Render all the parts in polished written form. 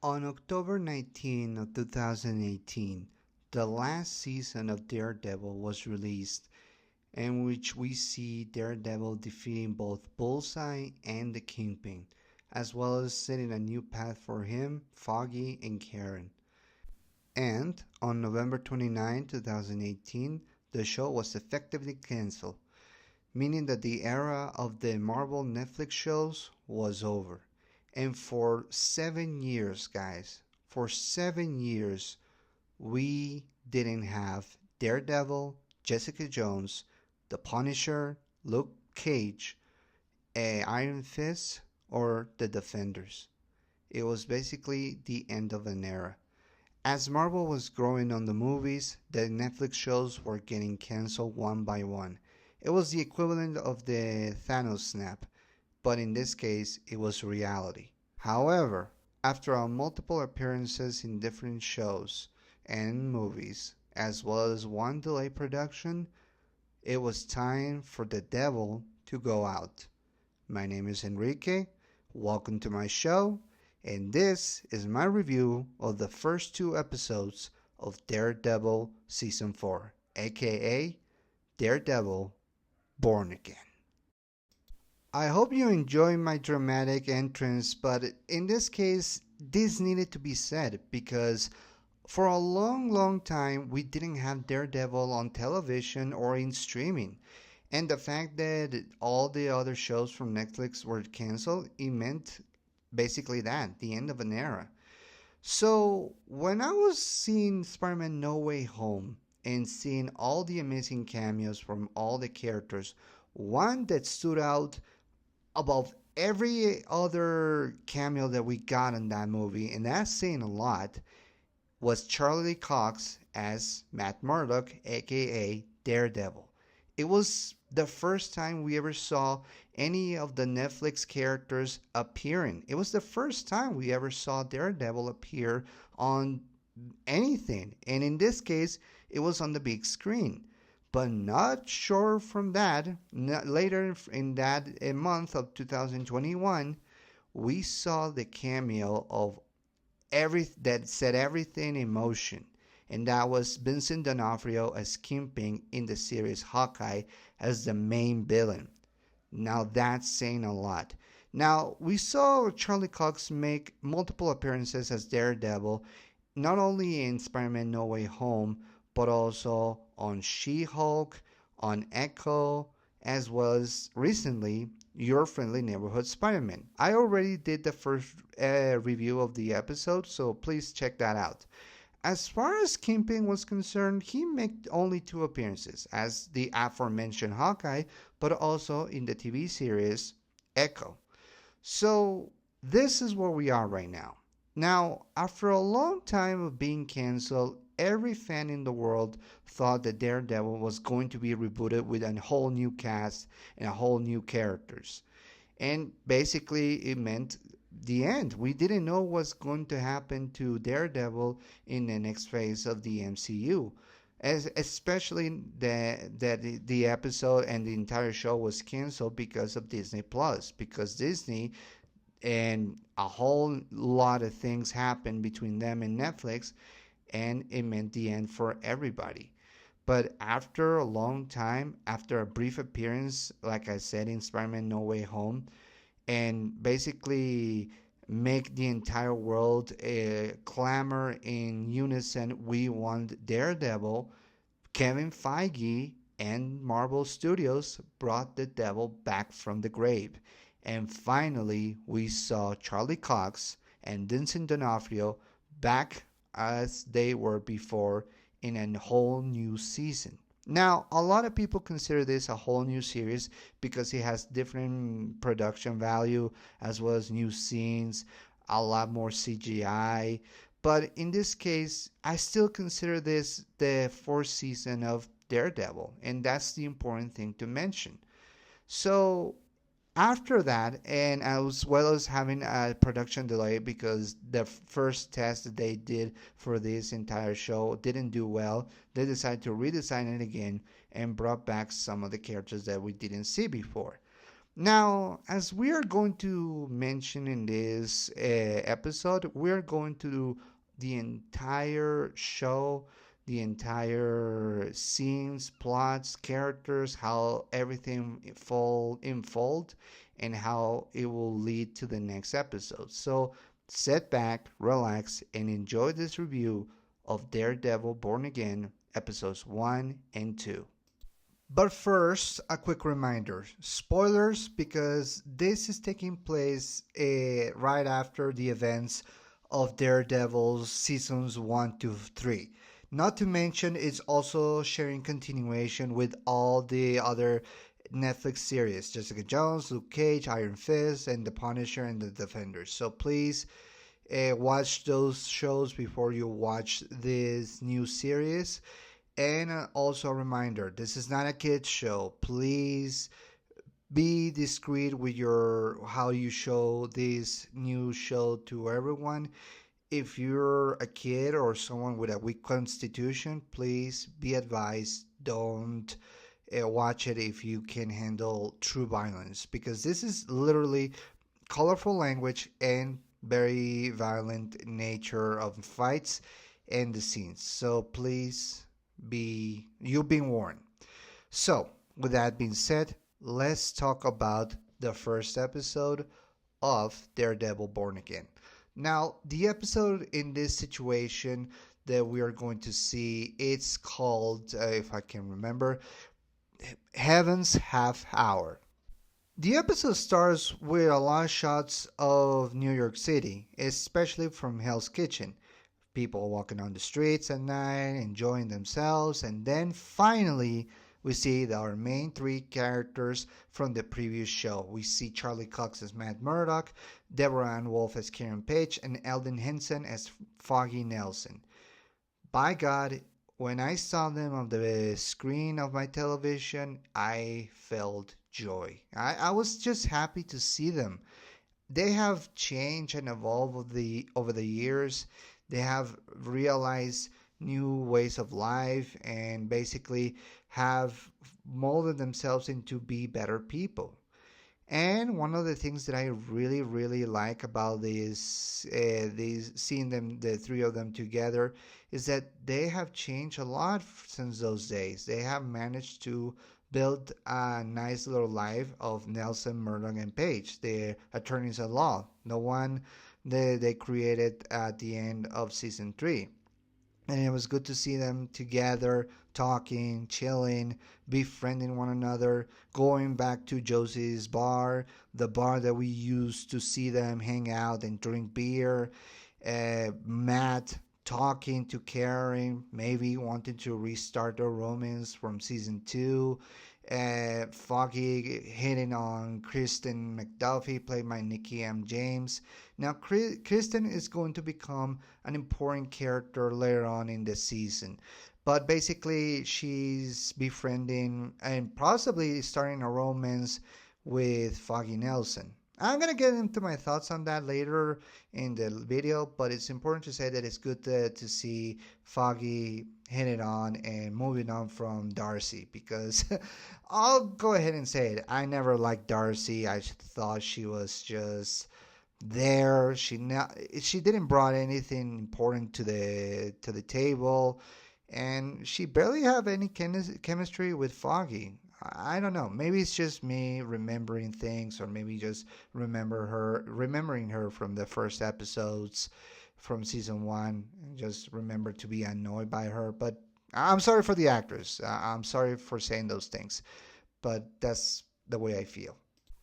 On October 19 of 2018, the last season of Daredevil was released, in which we see Daredevil defeating both Bullseye and the Kingpin, as well as setting a new path for him, Foggy, and Karen. And on November 29, 2018, the show was effectively cancelled, meaning that the era of the Marvel Netflix shows was over. And for 7 years, guys, for 7 years, we didn't have Daredevil, Jessica Jones, The Punisher, Luke Cage, Iron Fist, or The Defenders. It was basically the end of an era. As Marvel was growing on the movies, the Netflix shows were getting canceled one by one. It was the equivalent of the Thanos snap, but in this case, it was reality. However, after multiple appearances in different shows and movies, as well as one delayed production, it was time for the devil to go out. My name is Enrique. Welcome to my show, and this is my review of the first two episodes of Daredevil Season 4, aka Daredevil Born Again. I hope you enjoy my dramatic entrance, but in this case, this needed to be said because for a long time we didn't have Daredevil on television or in streaming. And the fact that all the other shows from Netflix were canceled, it meant basically that, the end of an era. So when I was seeing Spider-Man No Way Home and seeing all the amazing cameos from all the characters, one that stood out above every other cameo that we got in that movie, and that's saying a lot, was Charlie Cox as Matt Murdock, aka Daredevil. It was the first time we ever saw any of the Netflix characters appearing. It was the first time we ever saw Daredevil appear on anything, and in this case, it was on the big screen. But not sure from that, later in that month of 2021, we saw the cameo of that set everything in motion. And that was Vincent D'Onofrio as Kingpin in the series Hawkeye as the main villain. Now that's saying a lot. Now, we saw Charlie Cox make multiple appearances as Daredevil, not only in Spider-Man No Way Home, but also on She-Hulk, on Echo, as well as recently Your Friendly Neighborhood Spider-Man. I already did the first review of the episode, so please check that out. As far as Kingpin was concerned, he made only two appearances as the aforementioned Hawkeye, but also in the TV series Echo. So this is where we are right now. Now, after a long time of being canceled, every fan in the world thought that Daredevil was going to be rebooted with a whole new cast and a whole new characters. And basically, it meant the end. We didn't know what's going to happen to Daredevil in the next phase of the MCU. Especially that the episode and the entire show was canceled because of Disney Plus, because Disney and a whole lot of things happened between them and Netflix, and it meant the end for everybody. But after a long time, after a brief appearance, like I said, in Spider-Man No Way Home, and basically make the entire world clamor in unison, we want Daredevil, Kevin Feige and Marvel Studios brought the devil back from the grave. And finally, we saw Charlie Cox and Vincent D'Onofrio back as they were before in a whole new season. Now, a lot of people consider this a whole new series because it has different production value as well as new scenes, a lot more CGI. But in this case, I still consider this the fourth season of Daredevil, and that's the important thing to mention. So after that, and as well as having a production delay because the first test that they did for this entire show didn't do well, they decided to redesign it again and brought back some of the characters that we didn't see before. Now, as we are going to mention in this episode, we are going to do the entire show, the entire scenes, plots, characters, how everything unfold, and how it will lead to the next episode. So sit back, relax, and enjoy this review of Daredevil Born Again, episodes 1 and 2. But first, a quick reminder spoilers, because this is taking place right after the events of Daredevil's seasons 1 to 3. Not to mention, it's also sharing continuation with all the other Netflix series Jessica Jones, Luke Cage, Iron Fist, and The Punisher and The Defenders. So please watch those shows before you watch this new series. And also a reminder, this is not a kids show. Please be discreet with your how you show this new show to everyone. If you're a kid or someone with a weak constitution, please be advised, don't watch it if you can handle true violence, because this is literally colorful language and very violent nature of fights and the scenes. So please you've been warned. So, with that being said, let's talk about the first episode of Daredevil Born Again. Now, the episode in this situation that we are going to see, it's called, if I can remember, Heaven's Half Hour. The episode starts with a lot of shots of New York City, especially from Hell's Kitchen. People walking on the streets at night, enjoying themselves, and then finally we see our main three characters from the previous show. We see Charlie Cox as Matt Murdock, Deborah Ann Wolf as Karen Page, and Eldon Henson as Foggy Nelson. By God, when I saw them on the screen of my television, I felt joy. I was just happy to see them. They have changed and evolved over the years. They have realized new ways of life and basically have molded themselves into be better people. And one of the things that I really, really like about these seeing them, the three of them together, is that they have changed a lot since those days. They have managed to build a nice little life of Nelson, Murdoch, and Page, the attorneys at law, the one that they created at the end of season 3. And it was good to see them together, talking, chilling, befriending one another, going back to Josie's bar, the bar that we used to see them hang out and drink beer. Matt talking to Karen, maybe wanting to restart their romance from season 2. Foggy hitting on Kristen McDuffie, played by Nikki M. James. Now, Kristen is going to become an important character later on in the season. But basically, she's befriending and possibly starting a romance with Foggy Nelson. I'm going to get into my thoughts on that later in the video, but it's important to say that it's good to see Foggy hit it on and moving on from Darcy, because I'll go ahead and say it. I never liked Darcy. I thought she was just there. She didn't brought anything important to the table, and she barely have any chemistry with Foggy. I don't know. Maybe it's just me remembering things, or maybe just remembering her from the first episodes from season 1, and just remember to be annoyed by her. But I'm sorry for the actress. I'm sorry for saying those things, but that's the way I feel.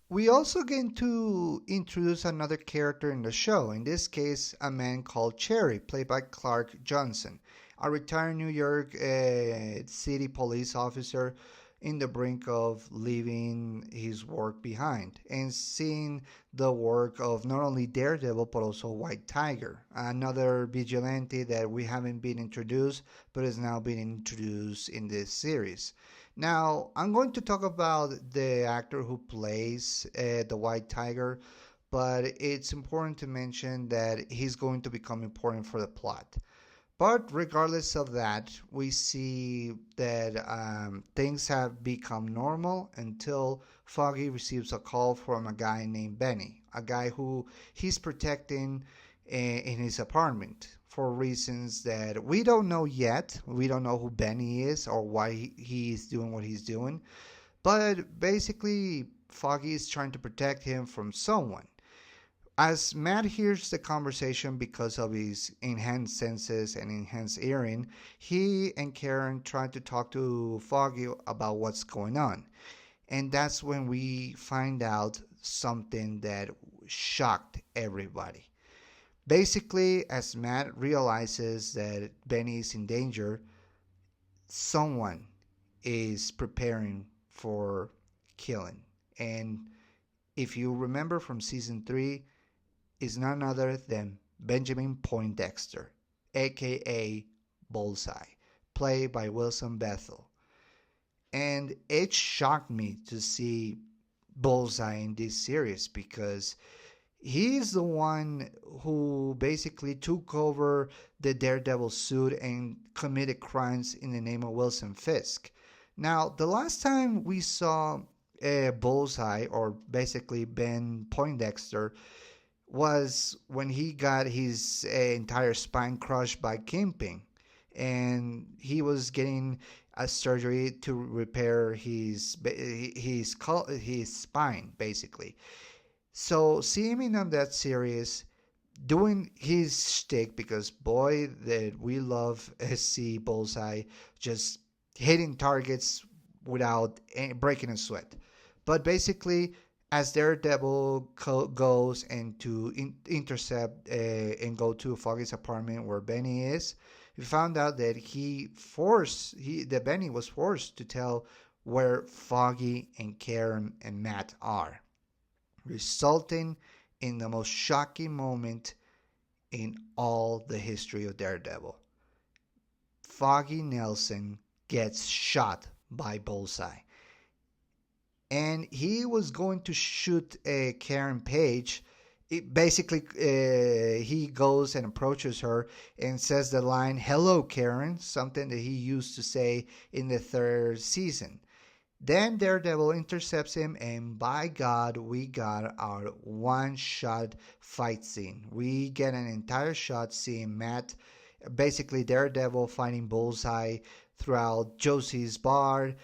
We also get to introduce another character in the show, in this case, a man called Cherry, played by Clark Johnson, a retired New York City police officer in the brink of leaving his work behind and seeing the work of not only Daredevil but also White Tiger, another vigilante that we haven't been introduced but is now being introduced in this series. Now, I'm going to talk about the actor who plays the White Tiger, but it's important to mention that he's going to become important for the plot. But regardless of that, we see that things have become normal until Foggy receives a call from a guy named Benny, a guy who he's protecting in his apartment for reasons that we don't know yet. We don't know who Benny is or why he is doing what he's doing. But basically, Foggy is trying to protect him from someone. As Matt hears the conversation because of his enhanced senses and enhanced hearing, he and Karen try to talk to Foggy about what's going on. And that's when we find out something that shocked everybody. Basically, as Matt realizes that Benny is in danger, someone is preparing for killing. And if you remember from season 3, is none other than Benjamin Poindexter, aka Bullseye, played by Wilson Bethel. And it shocked me to see Bullseye in this series because he's the one who basically took over the Daredevil suit and committed crimes in the name of Wilson Fisk. Now, the last time we saw Bullseye, or basically Ben Poindexter, was when he got his entire spine crushed by Kingpin, and he was getting a surgery to repair his spine basically. So seeing him on that series doing his shtick, because boy that we love see Bullseye just hitting targets without breaking a sweat. But basically, as Daredevil goes and to intercept and go to Foggy's apartment where Benny is, we found out that that Benny was forced to tell where Foggy and Karen and Matt are, resulting in the most shocking moment in all the history of Daredevil. Foggy Nelson gets shot by Bullseye. And he was going to shoot Karen Page. He goes and approaches her and says the line, "Hello, Karen," something that he used to say in the 3rd season. Then Daredevil intercepts him, and by God, we got our one-shot fight scene. We get an entire shot seeing Matt, basically Daredevil, fighting Bullseye throughout Josie's bar,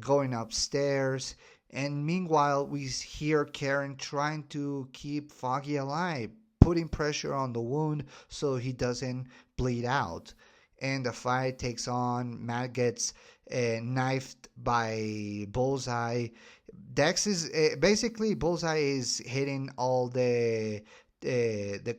going upstairs. And meanwhile, we hear Karen trying to keep Foggy alive, putting pressure on the wound so he doesn't bleed out. And the fight takes on. Matt gets knifed by Bullseye. Dex is basically Bullseye is hitting all the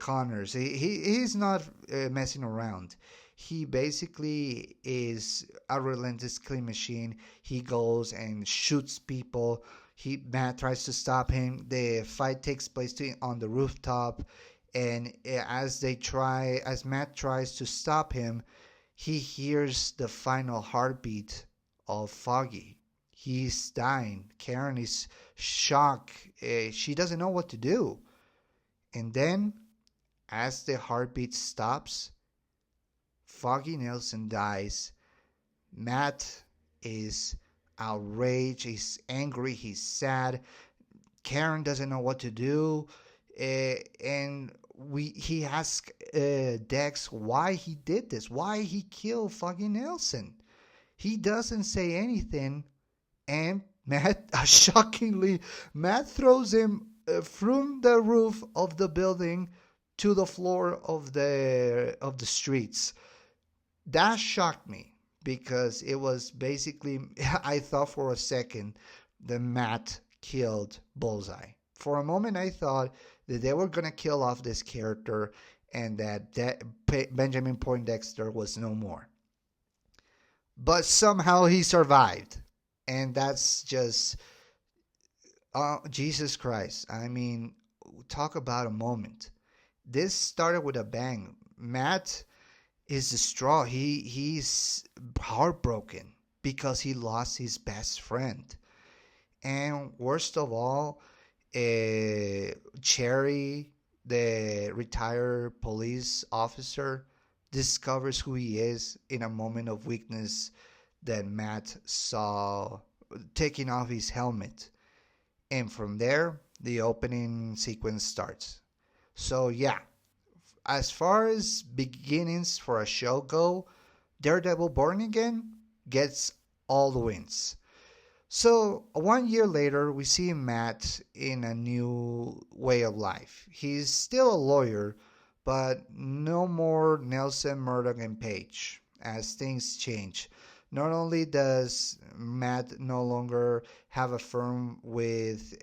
corners. He's not messing around. He basically is a relentless killing machine. He goes and shoots people. Matt tries to stop him. The fight takes place on the rooftop, and as Matt tries to stop him, he hears the final heartbeat of Foggy. He's dying. Karen is shocked. She doesn't know what to do. And then, as the heartbeat stops, Foggy Nelson dies. Matt is outraged. He's angry. He's sad. Karen doesn't know what to do. And he asks Dex why he did this, why he killed Foggy Nelson. He doesn't say anything, and Matt, shockingly, Matt throws him from the roof of the building to the floor of the streets. That shocked me because it was basically, I thought for a second that Matt killed Bullseye. For a moment, I thought that they were going to kill off this character and that Benjamin Poindexter was no more. But somehow he survived. And that's just, Jesus Christ. I mean, talk about a moment. This started with a bang. Matt is distraught. He's heartbroken because he lost his best friend. And worst of all, Cherry, the retired police officer, discovers who he is in a moment of weakness that Matt saw taking off his helmet. And from there, the opening sequence starts. So, yeah, as far as beginnings for a show go, Daredevil Born Again gets all the wins. So, 1 year later, we see Matt in a new way of life. He's still a lawyer, but no more Nelson, Murdoch, and Page as things change. Not only does Matt no longer have a firm with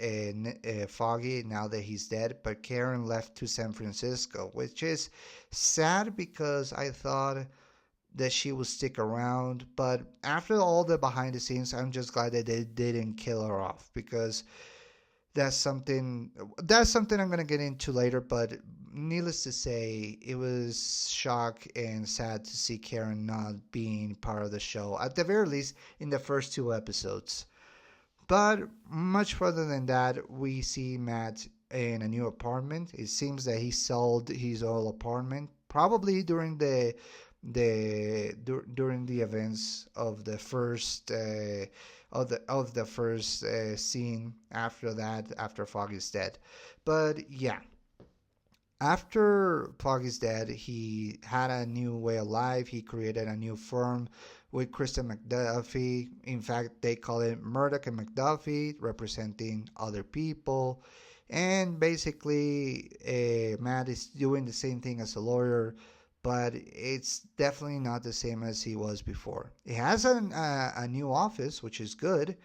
Foggy now that he's dead, but Karen left to San Francisco, which is sad because I thought that she would stick around. But after all the behind the scenes, I'm just glad that they didn't kill her off, because that's something I'm gonna get into later. But needless to say, it was shock and sad to see Karen not being part of the show, at the very least in the first two episodes. But much further than that, we see Matt in a new apartment. It seems that he sold his old apartment probably during the events of the first scene after that, after Fogg is dead. But yeah, after Fogg is dead, he had a new way of life. He created a new firm with Kristen McDuffie. In fact, they call it Murdoch and McDuffie, representing other people. And basically, Matt is doing the same thing as a lawyer, but it's definitely not the same as he was before. He has a new office, which is good,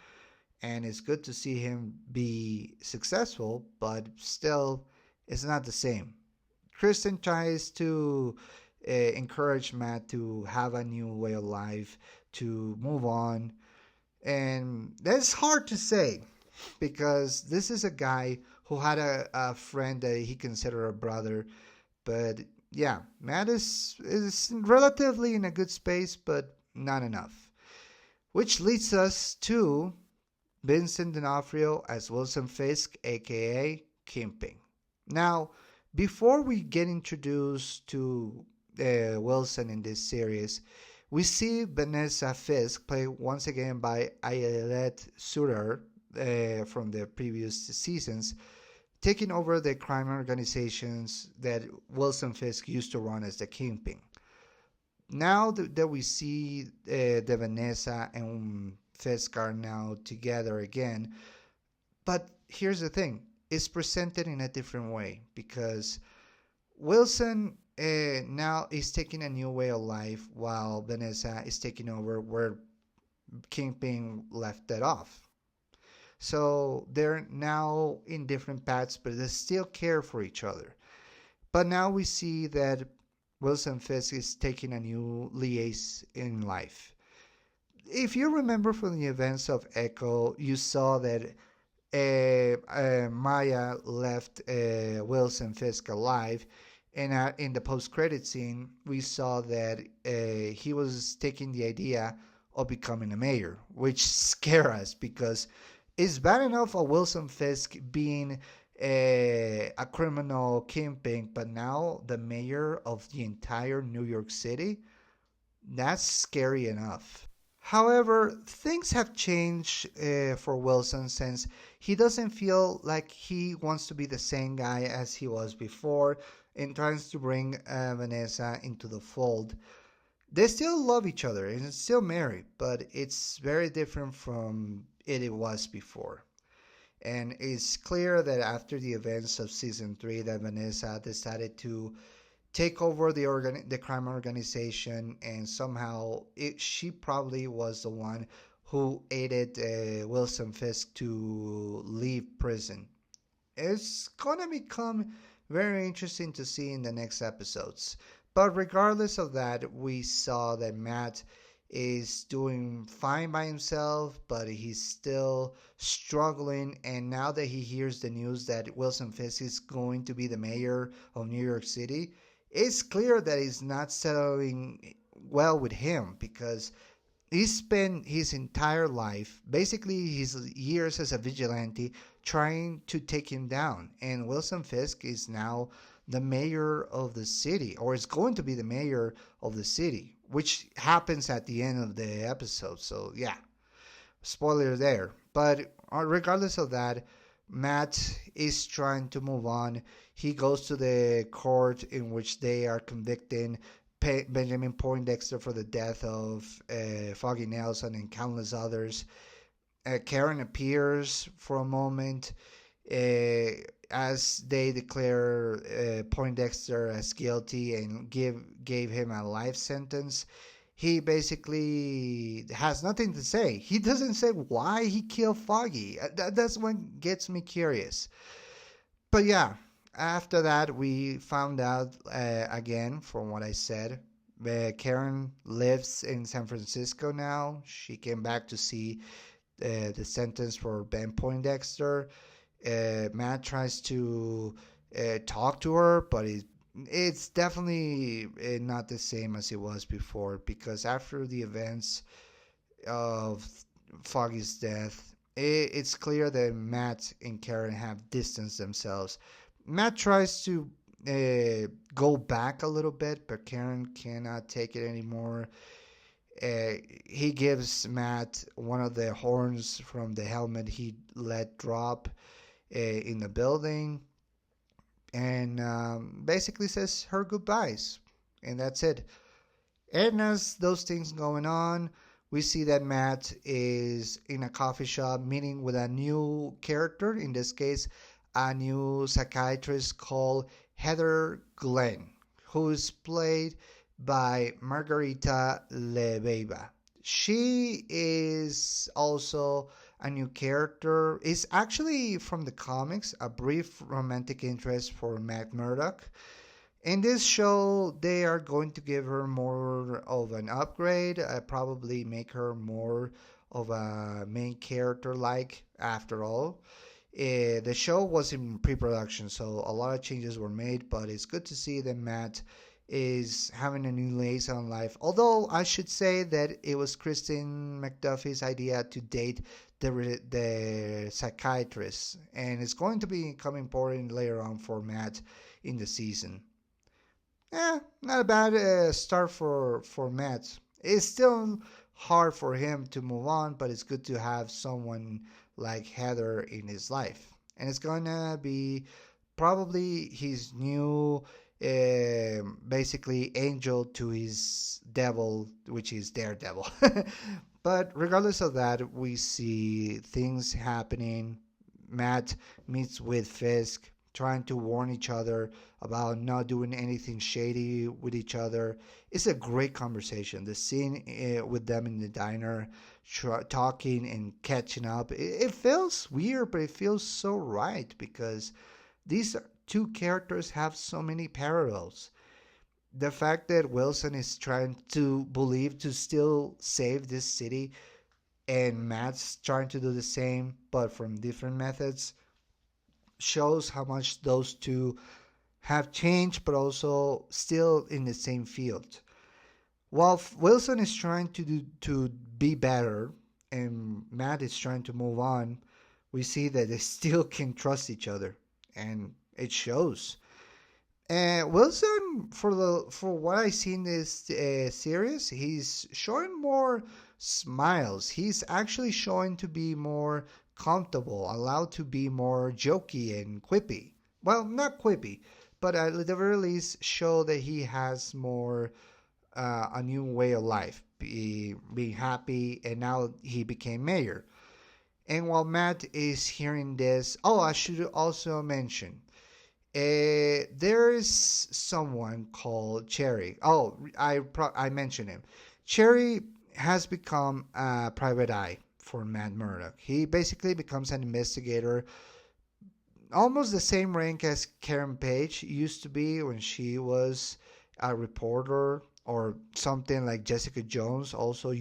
and it's good to see him be successful, but still, it's not the same. Kristen tries to encourage Matt to have a new way of life, to move on, and that's hard to say because this is a guy who had a friend that he considered a brother. But yeah, Matt is relatively in a good space, but not enough. Which leads us to Vincent D'Onofrio as Wilson Fisk, aka Kingpin. Now, before we get introduced to Wilson in this series, we see Vanessa Fisk, played once again by Ayelet Suter from the previous seasons, taking over the crime organizations that Wilson Fisk used to run as the Kingpin. Now that we see the Vanessa and Fisk are now together again, but here's the thing, it's presented in a different way because Wilson now is taking a new way of life while Vanessa is taking over where Kingpin left it off. So they're now in different paths, but they still care for each other. But now we see that Wilson Fisk is taking a new lease in life. If you remember from the events of Echo, you saw that Maya left Wilson Fisk alive. And in the post-credit scene, we saw that he was taking the idea of becoming a mayor, which scared us because it's bad enough of Wilson Fisk being a criminal kingpin, but now the mayor of the entire New York City, that's scary enough. However, things have changed for Wilson since he doesn't feel like he wants to be the same guy as he was before and tries to bring Vanessa into the fold. They still love each other and still married, but it's very different from it was before. And it's clear that after the events of season 3 that Vanessa decided to take over the crime organization, and somehow she probably was the one who aided Wilson Fisk to leave prison. It's gonna become very interesting to see in the next episodes. But regardless of that, we saw that Matt is doing fine by himself, but he's still struggling. And now that he hears the news that Wilson Fisk is going to be the mayor of New York City, it's clear that he's not settling well with him because he spent his entire life, basically his years as a vigilante, trying to take him down. And Wilson Fisk is now the mayor of the city, or is going to be the mayor of the city, which happens at the end of the episode. So yeah, spoiler there. But regardless of that, Matt is trying to move on. He goes to the court in which they are convicting Benjamin Poindexter for the death of Foggy Nelson and countless others. Karen appears for a moment as they declare Poindexter as guilty and gave him a life sentence. He basically has nothing to say. He doesn't say why he killed Foggy. That's what gets me curious. But yeah, after that, we found out again from what I said. Karen lives in San Francisco now. She came back to see the sentence for Ben Poindexter. Matt tries to talk to her, but it's definitely not the same as it was before, because after the events of Foggy's death, it's clear that Matt and Karen have distanced themselves. Matt tries to go back a little bit, but Karen cannot take it anymore. He gives Matt one of the horns from the helmet he let drop in the building, and basically says her goodbyes, and that's it. And as those things going on, we see that Matt is in a coffee shop meeting with a new character, in this case, a new psychiatrist called Heather Glenn, who is played by Margarita Lebeiba. She is also a new character. Is actually from the comics, a brief romantic interest for Matt Murdock. In this show, they are going to give her more of an upgrade, probably make her more of a main character like, after all. The show was in pre-production, so a lot of changes were made, but it's good to see that Matt is having a new lease on life. Although I should say that it was Kristen McDuffie's idea to date the psychiatrist, and it's going to become important later on for Matt in the season. Not a bad start for Matt. It's still hard for him to move on, but it's good to have someone like Heather in his life. And it's gonna be probably his new, basically, angel to his devil, which is Daredevil. But regardless of that, we see things happening. Matt meets with Fisk, trying to warn each other about not doing anything shady with each other. It's a great conversation. The scene with them in the diner, talking and catching up, it feels weird, but it feels so right, because these two characters have so many parallels. The fact that Wilson is trying to believe to still save this city, and Matt's trying to do the same, but from different methods, shows how much those two have changed, but also still in the same field. While Wilson is trying to be better, and Matt is trying to move on, we see that they still can trust each other, and it shows. Wilson, for what I see in this series, he's showing more smiles. He's actually showing to be more comfortable, allowed to be more jokey and quippy. Well, not quippy, but at the very least show that he has more a new way of life, be happy, and now he became mayor. And while Matt is hearing this, oh, I should also mention, there is someone called Cherry. Oh, I mentioned him. Cherry has become a private eye for Matt Murdock. He basically becomes an investigator, almost the same rank as Karen Page used to be when she was a reporter, or something like Jessica Jones also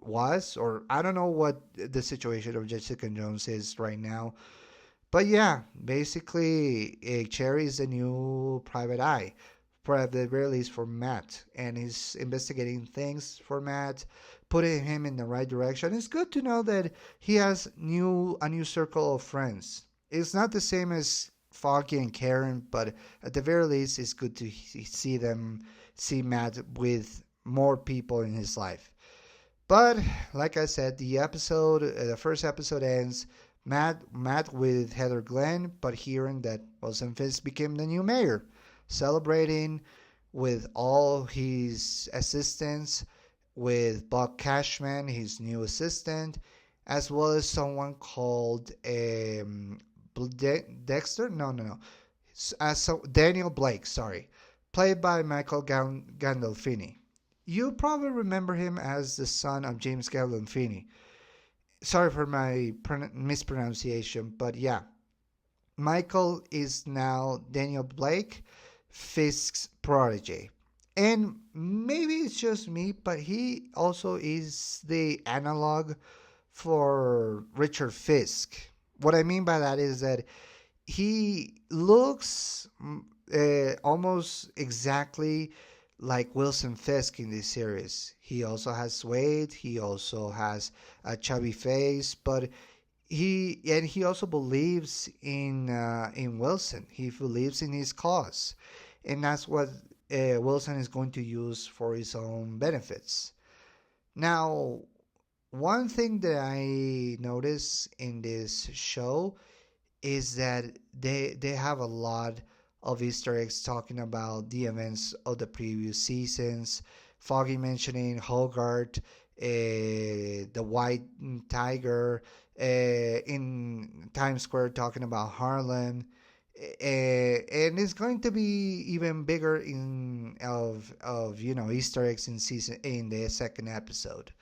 was, or I don't know what the situation of Jessica Jones is right now. But yeah, basically, Cherry is the new private eye, for at the very least for Matt, and he's investigating things for Matt, putting him in the right direction. It's good to know that he has a new circle of friends. It's not the same as Foggy and Karen, but at the very least, it's good to see Matt with more people in his life. But like I said, the first episode ends. Matt with Heather Glenn, but hearing that Wilson Fisk became the new mayor, celebrating with all his assistants, with Buck Cashman, his new assistant, as well as someone called Dexter. No. Daniel Blake, sorry, played by Michael Gandolfini. You probably remember him as the son of James Gandolfini. Sorry for my mispronunciation, but yeah, Michael is now Daniel Blake, Fisk's protege. And maybe it's just me, but he also is the analog for Richard Fisk. What I mean by that is that he looks almost exactly like Wilson Fisk in this series. He also has weight, he also has a chubby face, but he also believes in Wilson. He believes in his cause, and that's what Wilson is going to use for his own benefits. Now, one thing that I notice in this show is that they have a lot of Easter eggs talking about the events of the previous seasons. Foggy mentioning Hogarth, the White Tiger, in Times Square talking about Harlem, and it's going to be even bigger of Easter eggs in the second episode.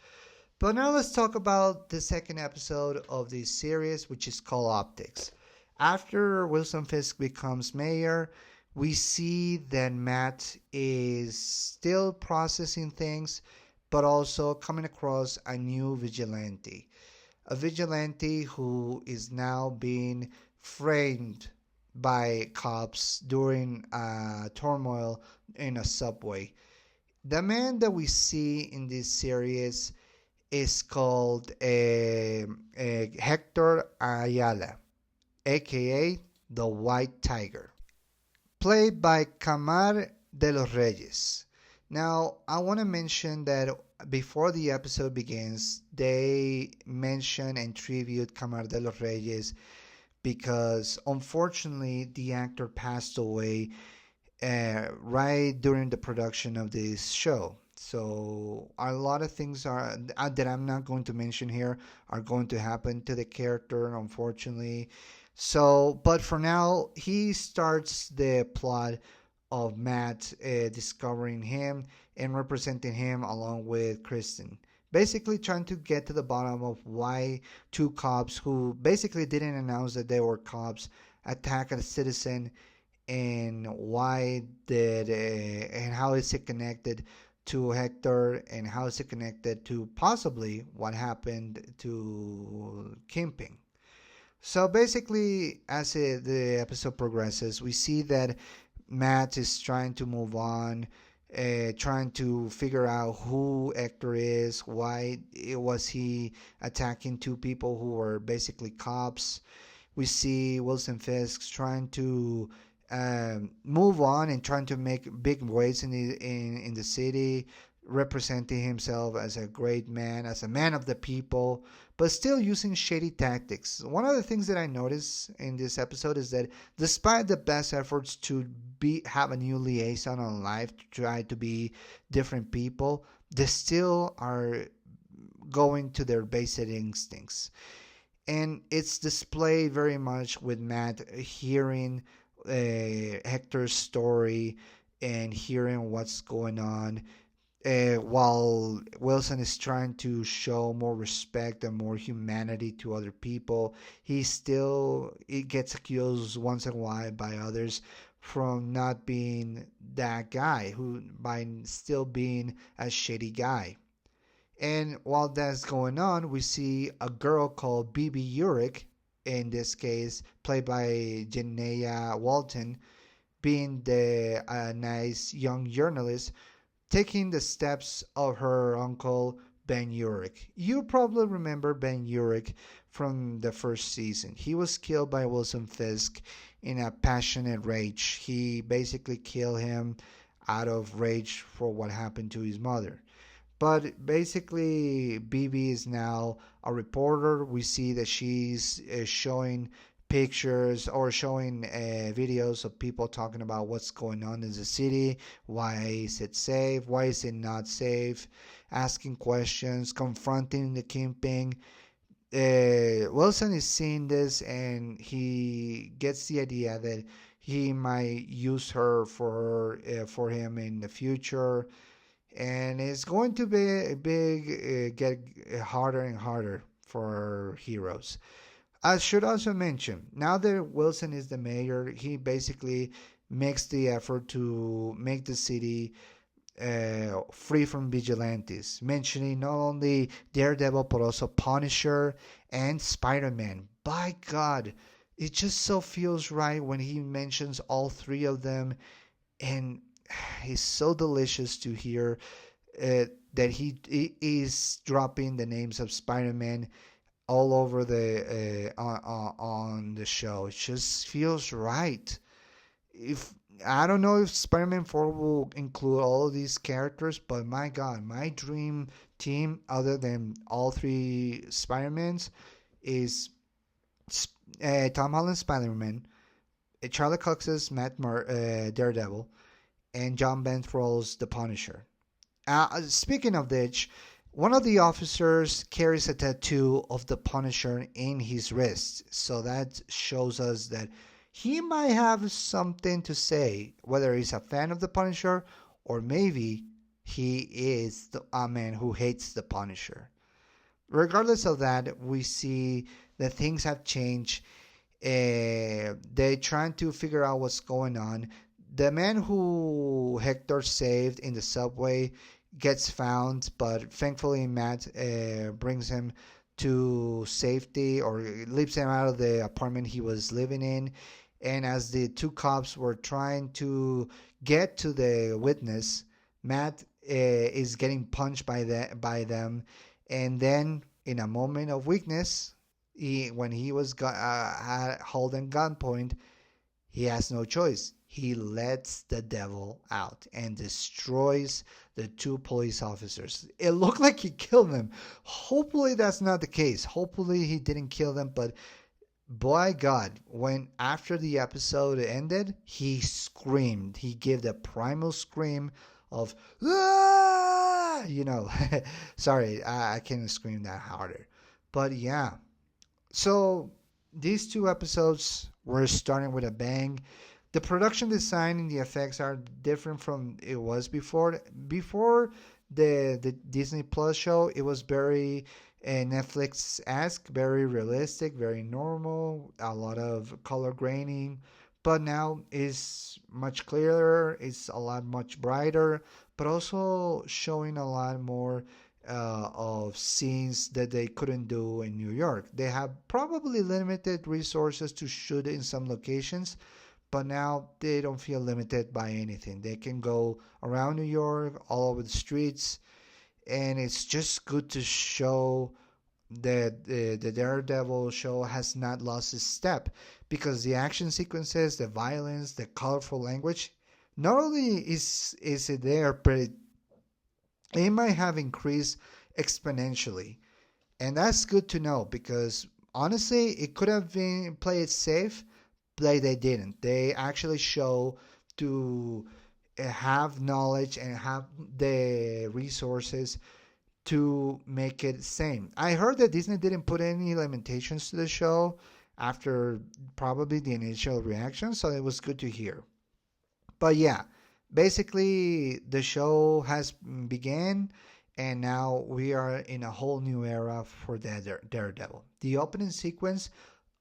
But now let's talk about the second episode of this series, which is called Optics. After Wilson Fisk becomes mayor, we see that Matt is still processing things, but also coming across a new vigilante. A vigilante who is now being framed by cops during a turmoil in a subway. The man that we see in this series is called Hector Ayala, aka the White Tiger, played by Camar de los Reyes. Now, I want to mention that before the episode begins, they mention and tribute Camar de los Reyes because unfortunately the actor passed away right during the production of this show. So a lot of things that I'm not going to mention here are going to happen to the character, unfortunately. So, but for now, he starts the plot of Matt discovering him and representing him along with Kristen. Basically trying to get to the bottom of why two cops who basically didn't announce that they were cops attack a citizen, and why did and how is it connected to Hector, and how is it connected to possibly what happened to Kingpin. So basically, as the episode progresses, we see that Matt is trying to move on, trying to figure out who Hector is, why was he attacking two people who were basically cops. We see Wilson Fisk trying to move on and trying to make big waves in the city, representing himself as a great man, as a man of the people, but still using shady tactics. One of the things that I noticed in this episode is that despite the best efforts to have a new liaison on life, to try to be different people, they still are going to their basic instincts. And it's displayed very much with Matt hearing Hector's story and hearing what's going on, while Wilson is trying to show more respect and more humanity to other people. He gets accused once in a while by others from not being that guy, who by still being a shady guy. And while that's going on, we see a girl called Bibi Urick, in this case played by Janaea Walton, being the nice young journalist, taking the steps of her uncle Ben Urich. You probably remember Ben Urich from the first season. He was killed by Wilson Fisk in a passionate rage. He basically killed him out of rage for what happened to his mother. But basically, Bibi is now a reporter. We see that she's showing pictures or showing videos of people talking about what's going on in the city. Why is it safe? Why is it not safe? Asking questions, confronting the kingpin. Wilson is seeing this and he gets the idea that he might use her for him in the future, and it's going to be get harder and harder for heroes. I should also mention, now that Wilson is the mayor, he basically makes the effort to make the city free from vigilantes, mentioning not only Daredevil but also Punisher and Spider-Man. By God, it just so feels right when he mentions all three of them, and it's so delicious to hear that he is dropping the names of Spider-Man all over the on the show. It just feels right. If I don't know if Spider-Man 4 will include all of these characters, but my God, my dream team, other than all three Spider-Mans, is Tom Holland's Spider-Man, Charlie Cox's Daredevil, and John Benthrall's The Punisher. Speaking of which, one of the officers carries a tattoo of the Punisher in his wrist, so that shows us that he might have something to say, whether he's a fan of the Punisher or maybe he is a man who hates the Punisher. Regardless of that, we see that things have changed. They're trying to figure out what's going on. The man who Hector saved in the subway gets found, but thankfully Matt brings him to safety or leaves him out of the apartment he was living in. And as the two cops were trying to get to the witness, Matt is getting punched by them. And then, in a moment of weakness, when he was holding gunpoint, he has no choice. He lets the devil out and destroys the two police officers. It looked like he killed them. Hopefully that's not the case. Hopefully he didn't kill them, but by God, when after the episode ended, he screamed. He gave the primal scream of, "Ah!" Sorry, I can't scream that harder. But yeah, so these two episodes were starting with a bang. The production design and the effects are different from it was before. Before the Disney Plus show, it was very Netflix-esque, very realistic, very normal, a lot of color grading. But now it's much clearer, it's a lot much brighter, but also showing a lot more of scenes that they couldn't do in New York. They have probably limited resources to shoot in some locations, but now they don't feel limited by anything. They can go around New York, all over the streets, and it's just good to show that the Daredevil show has not lost its step, because the action sequences, the violence, the colorful language, not only is it there, but it might have increased exponentially. And that's good to know, because honestly, it could have been played safe, but they didn't. They actually show to have knowledge and have the resources to make it same. I heard that Disney didn't put any limitations to the show after probably the initial reaction, so it was good to hear. But yeah, basically the show has began, and now we are in a whole new era for Daredevil. The opening sequence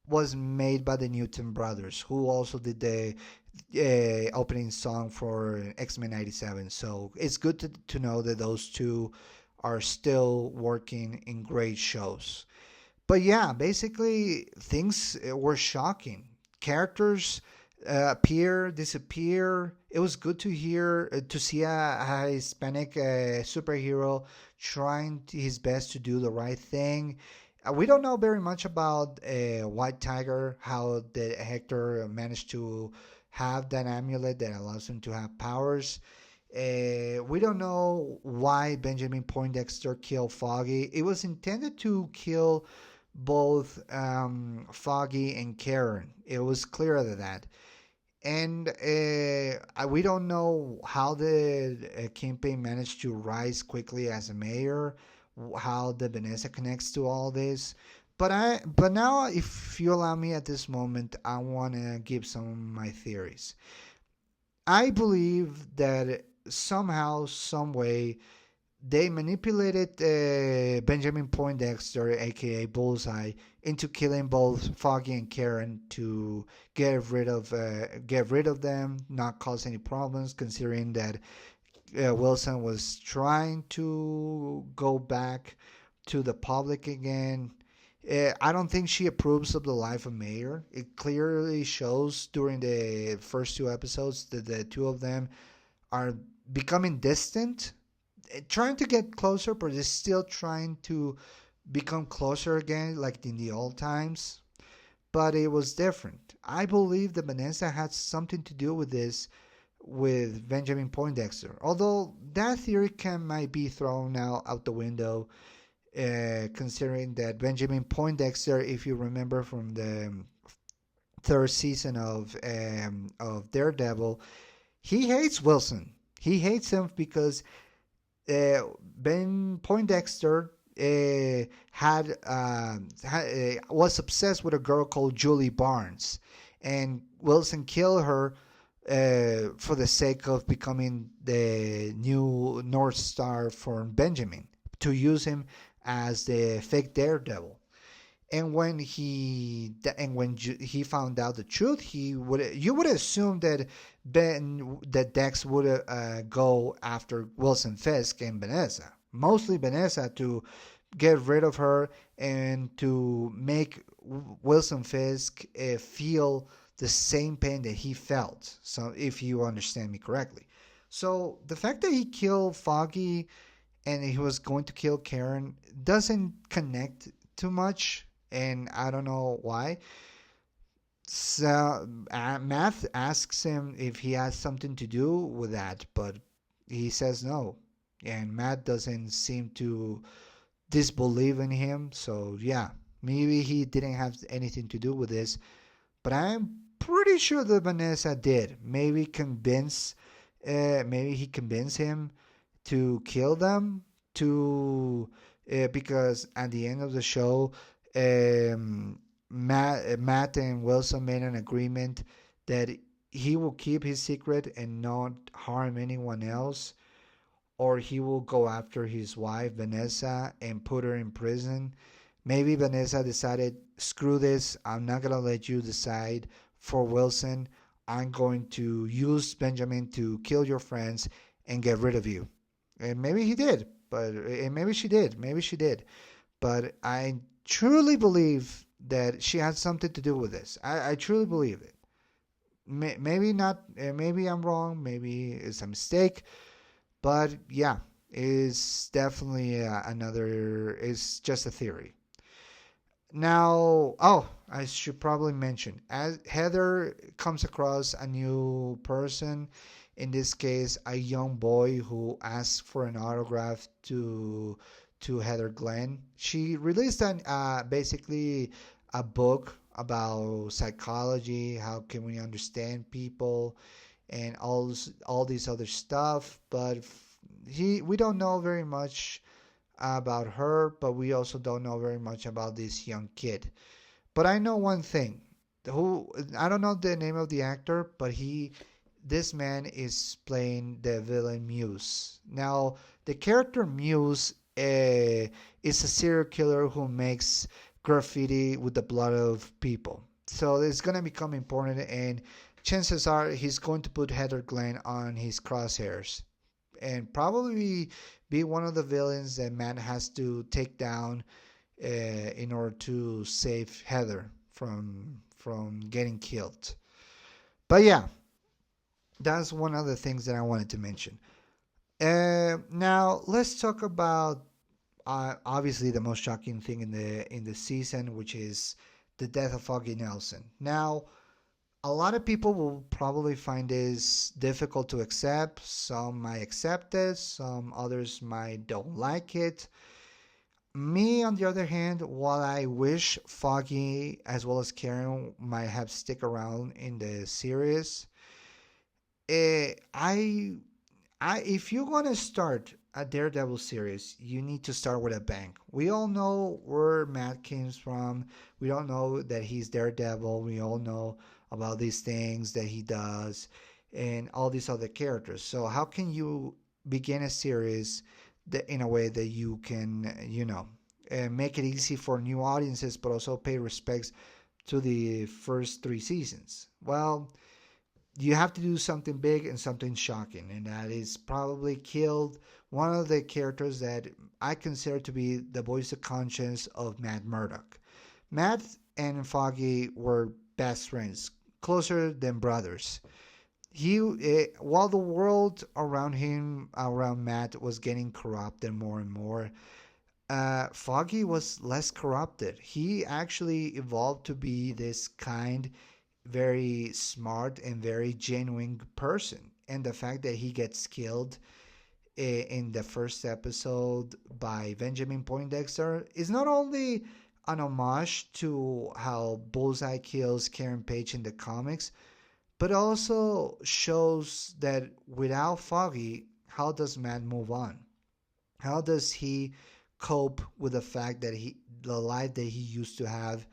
was made by the Newton brothers, who also did the opening song for X-Men 97. So it's good to know that those two are still working in great shows. But yeah, basically things were shocking. Characters appear, disappear. It was good to hear to see a Hispanic superhero trying his best to do the right thing. We don't know very much about White Tiger, how the Hector managed to have that amulet that allows him to have powers. We don't know why Benjamin Poindexter killed Foggy. It was intended to kill both Foggy and Karen. It was clear of that. And we don't know how the campaign managed to rise quickly as a mayor, how the Vanessa connects to all this. But now, if you allow me at this moment, I want to give some of my theories. I believe that somehow, some way, they manipulated Benjamin Poindexter, aka Bullseye, into killing both Foggy and Karen to get rid of them, not cause any problems. Considering that Wilson was trying to go back to the public again. I don't think she approves of the life of Mayor. It clearly shows during the first two episodes that the two of them are becoming distant, trying to get closer, but they're still trying to become closer again, like in the old times. But it was different. I believe that Vanessa had something to do with this, with Benjamin Poindexter. Although that theory might be thrown out the window, considering that Benjamin Poindexter, if you remember from the third season of Daredevil, he hates Wilson. He hates him because Ben Poindexter was obsessed with a girl called Julie Barnes, and Wilson killed her for the sake of becoming the new North Star for Benjamin, to use him as the fake Daredevil. And when he found out the truth, you would assume that Dex would go after Wilson Fisk and Vanessa, mostly Vanessa, to get rid of her and to make Wilson Fisk feel the same pain that he felt. So, if you understand me correctly, so the fact that he killed Foggy and he was going to kill Karen doesn't connect too much, and I don't know why. So Matt asks him if he has something to do with that, but he says no, and Matt doesn't seem to disbelieve in him. So yeah, maybe he didn't have anything to do with this, but I'm pretty sure that Vanessa did. Maybe he convinced him to kill them, to because at the end of the show, Matt and Wilson made an agreement that he will keep his secret and not harm anyone else, or he will go after his wife Vanessa and put her in prison. Maybe Vanessa decided, screw this, I'm not gonna let you decide for Wilson. I'm going to use Benjamin to kill your friends and get rid of you. And maybe he did, and maybe she did. But I truly believe that she had something to do with this. I truly believe it. Maybe not. Maybe I'm wrong. Maybe it's a mistake. But yeah, it's definitely another. It's just a theory. Now, I should probably mention, as Heather comes across a new person, in this case, a young boy who asks for an autograph to Heather Glenn. She released basically a book about psychology, how can we understand people, and all this other stuff. But we don't know very much about her, but we also don't know very much about this young kid. But I know one thing. I don't know the name of the actor, but this man is playing the villain Muse. Now, the character Muse is a serial killer who makes graffiti with the blood of people. So it's going to become important, and chances are he's going to put Heather Glenn on his crosshairs and probably be one of the villains that Matt has to take down in order to save Heather from getting killed. But yeah, that's one of the things that I wanted to mention. Now let's talk about obviously the most shocking thing in the season, which is the death of Foggy Nelson. Now, a lot of people will probably find this difficult to accept. Some might accept it, some others might don't like it. Me, on the other hand, while I wish Foggy as well as Karen might have stick around in the series, eh, if you're gonna start a Daredevil series, you need to start with a bang. We all know where Matt came from. We all know that he's Daredevil. We all know about these things that he does and all these other characters. So how can you begin a series that in a way that you can, make it easy for new audiences, but also pay respects to the first three seasons? Well, you have to do something big and something shocking, and that is probably killed one of the characters that I consider to be the voice of conscience of Matt Murdock. Matt and Foggy were best friends, closer than brothers. While the world around him, around Matt, was getting corrupted more and more, Foggy was less corrupted. He actually evolved to be this kind, very smart, and very genuine person. And the fact that he gets killed in the first episode by Benjamin Poindexter is not only an homage to how Bullseye kills Karen Page in the comics, but also shows that without Foggy, how does Matt move on? How does he cope with the fact that the life that he used to have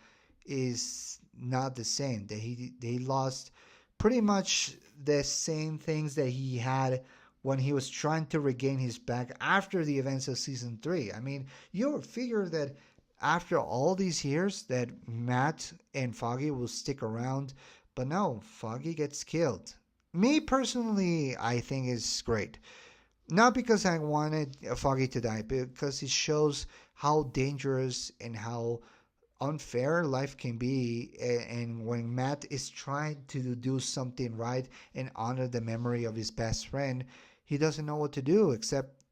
is not the same? That he lost pretty much the same things that he had when he was trying to regain his back after the events of season 3. I mean, you would figure that after all these years that Matt and Foggy will stick around, but no, Foggy gets killed. Me personally, I think it's great. Not because I wanted Foggy to die, but because it shows how dangerous and how unfair life can be. And when Matt is trying to do something right and honor the memory of his best friend, he doesn't know what to do except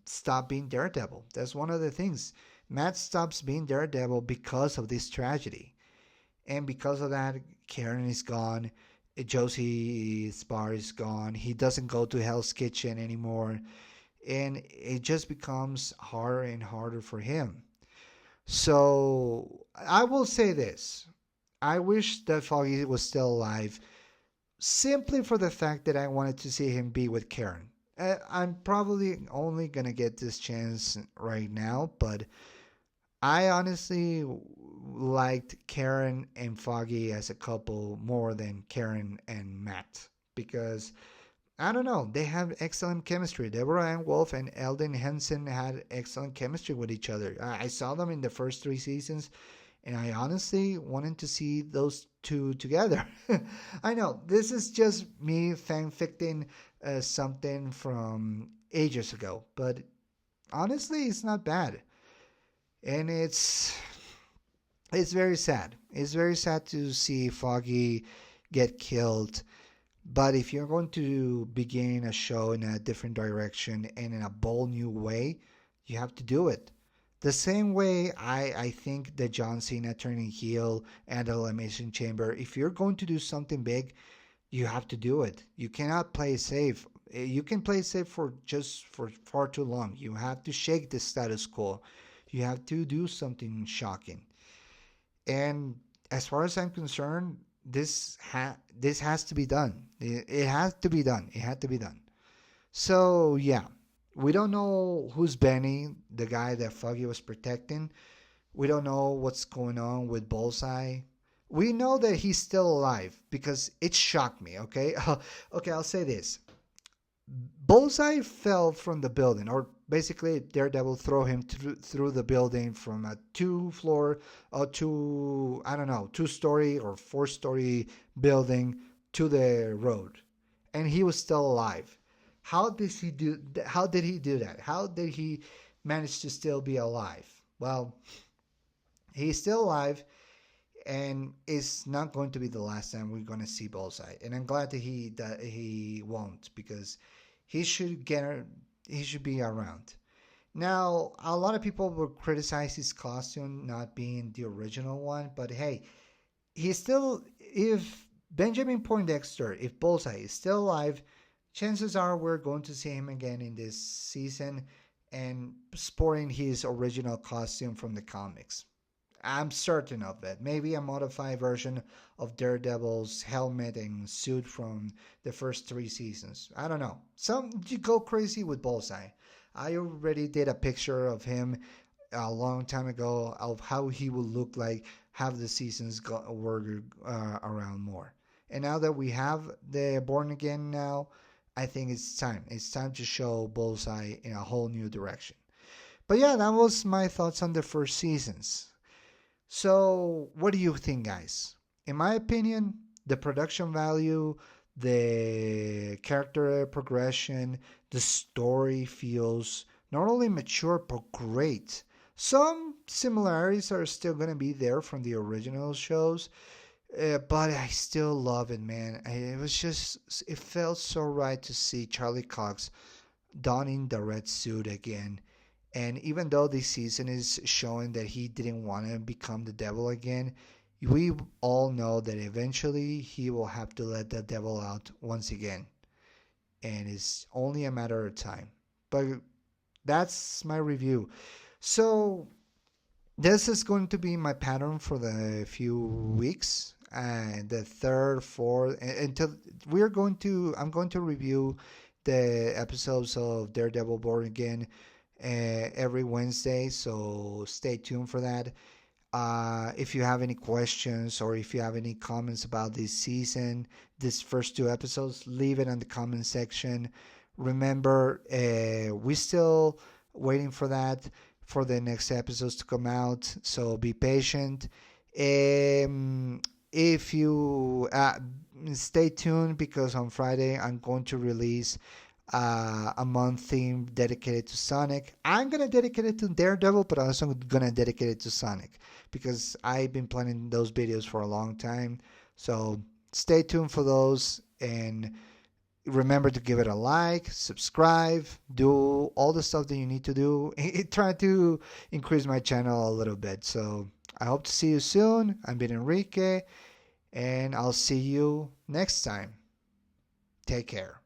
stop being Daredevil. That's one of the things. Matt stops being Daredevil because of this tragedy. And because of that, Karen is gone. Josie Spar is gone. He doesn't go to Hell's Kitchen anymore. And it just becomes harder and harder for him. So I will say this. I wish that Foggy was still alive simply for the fact that I wanted to see him be with Karen. I'm probably only going to get this chance right now, but I honestly liked Karen and Foggy as a couple more than Karen and Matt because I don't know, they have excellent chemistry. Deborah Ann Wolf and Eldon Henson had excellent chemistry with each other. I saw them in the first 3 seasons, and I honestly wanted to see those two together. I know this is just me fanficting something from ages ago, but honestly, it's not bad, and it's very sad. It's very sad to see Foggy get killed. But if you're going to begin a show in a different direction and in a bold new way, you have to do it. The same way I think that John Cena turning heel and the Elimination Chamber, if you're going to do something big, you have to do it. You cannot play safe. You can play safe for far too long. You have to shake the status quo. You have to do something shocking. And as far as I'm concerned, this has to be done. It has to be done. It had to be done. So yeah, we don't know who's Benny, the guy that Foggy was protecting. We don't know what's going on with Bullseye. We know that he's still alive because it shocked me. Okay, okay, I'll say this. Bullseye fell from the building, or basically Daredevil threw him through the building from a 2-floor or I don't know, 2-story or 4-story building to the road, and he was still alive. How did he do that? How did he manage to still be alive? Well, he's still alive, and it's not going to be the last time we're going to see Bullseye. And I'm glad that he won't, because he should be around. Now, a lot of people will criticize his costume not being the original one, but hey, he's still, if Benjamin Poindexter, if Bullseye is still alive, chances are we're going to see him again in this season and sporting his original costume from the comics. I'm certain of it. Maybe a modified version of Daredevil's helmet and suit from the first three seasons. I don't know. Some you go crazy with Bullseye. I already did a picture of him a long time ago of how he would look like have the seasons were around more. And now that we have the Born Again now, I think it's time. It's time to show Bullseye in a whole new direction. But yeah, that was my thoughts on the first seasons. So, what do you think, guys? In my opinion, the production value, the character progression, the story feels not only mature but great. Some similarities are still going to be there from the original shows, but I still love it, man. It was just, it felt so right to see Charlie Cox donning the red suit again. And even though this season is showing that he didn't want to become the devil again, we all know that eventually he will have to let the devil out once again. And it's only a matter of time. But that's my review. So this is going to be my pattern for the few weeks. The third, fourth, until I'm going to review the episodes of Daredevil Born Again every Wednesday, so stay tuned for that. If you have any questions or if you have any comments about this season, these first two episodes, leave it in the comment section. Remember, we're still waiting for that for the next episodes to come out, so be patient. If you stay tuned, because on Friday I'm going to release a month theme dedicated to Sonic. I'm gonna dedicate it to Daredevil, but I'm also gonna dedicate it to Sonic because I've been planning those videos for a long time. So stay tuned for those, and remember to give it a like, subscribe, do all the stuff that you need to do. Try to increase my channel a little bit. So I hope to see you soon. I've been Enrique, and I'll see you next time. Take care.